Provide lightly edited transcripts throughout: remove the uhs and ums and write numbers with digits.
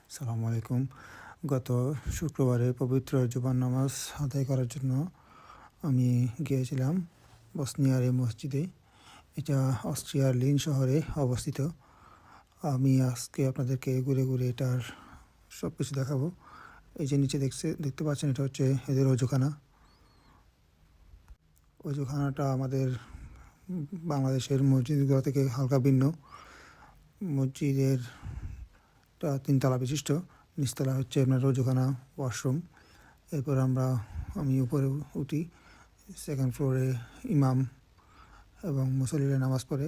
সালামু আলাইকুম। গত শুক্রবারে পবিত্র জুমার নামাজ আদায় করার জন্য আমি গিয়েছিলাম বসনিয়ার এই মসজিদে। এটা অস্ট্রিয়ার লিন শহরে অবস্থিত। আমি আজকে আপনাদেরকে ঘুরে ঘুরে এটার সব কিছু দেখাবো। এই যে নিচে দেখতে পাচ্ছেন, এটা হচ্ছে এদের অজুখানা। অজুখানাটা আমাদের বাংলাদেশের মসজিদগুলো থেকে হালকা ভিন্ন। মসজিদের তিনতলা বিশিষ্ট, নিচতলা হচ্ছে আপনার রোজখানা, ওয়াশরুম। এরপর আমি উপরে উঠি। সেকেন্ড ফ্লোরে ইমাম এবং মুসল্লিরা নামাজ পড়ে,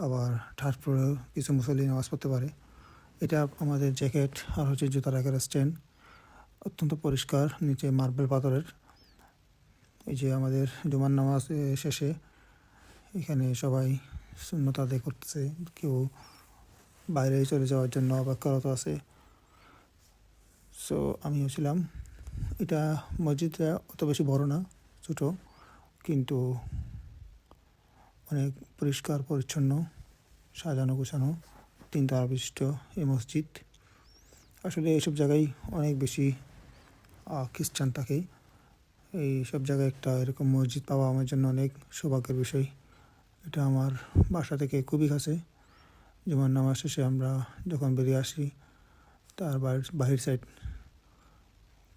আবার থার্ড ফ্লোরে কিছু মুসল্লি নামাজ পড়তে পারে। এটা আমাদের জ্যাকেট আর হচ্ছে জুতা রাখার স্ট্যান্ড, অত্যন্ত পরিষ্কার, নিচে মার্বেল পাথরের। এই যে আমাদের জুমার নামাজ শেষে এখানে সবাই সুন্নত আদায় করতেছে, কেউ বাইরে চলে যাওয়ার জন্য অপেক্ষারত আছে। সো আমিও ছিলাম। এটা মসজিদটা অত বেশি বড় না, ছোটো, কিন্তু অনেক পরিষ্কার পরিচ্ছন্ন, সাজানো গোছানো, তিনতলা বিশিষ্ট এই মসজিদ। আসলে এইসব জায়গায় অনেক বেশি খ্রিস্টান থাকে। এই সব জায়গায় একটা এরকম মসজিদ পাওয়া আমার জন্য অনেক সৌভাগ্যের বিষয়। এটা আমার বাসা থেকে খুবই কাছে। জুমার নামাজ শেষে আমরা যখন বেরিয়ে আসি, তার বাহির সাইড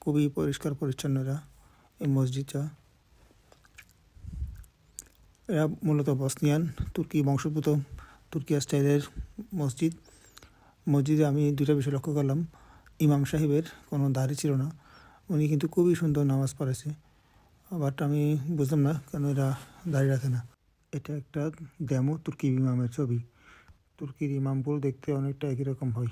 খুবই পরিষ্কার পরিচ্ছন্ন এই মসজিদটা। এরা মূলত বসনিয়ান তুর্কি বংশোদ্ভূত, তুর্কিয়া স্টাইলের মসজিদ। মসজিদে আমি দুটা বিষয় লক্ষ্য করলাম। ইমাম সাহেবের কোনো দাড়ি ছিল না, উনি কিন্তু খুবই সুন্দর নামাজ পড়েছে। বাট আমি বুঝলাম না কেন এরা দাড়ি রাখে না। এটা একটা ডেমো তুর্কি ইমামের ছবি। তুর্কির ইমামগুলো দেখতে অনেকটা একই রকম হয়।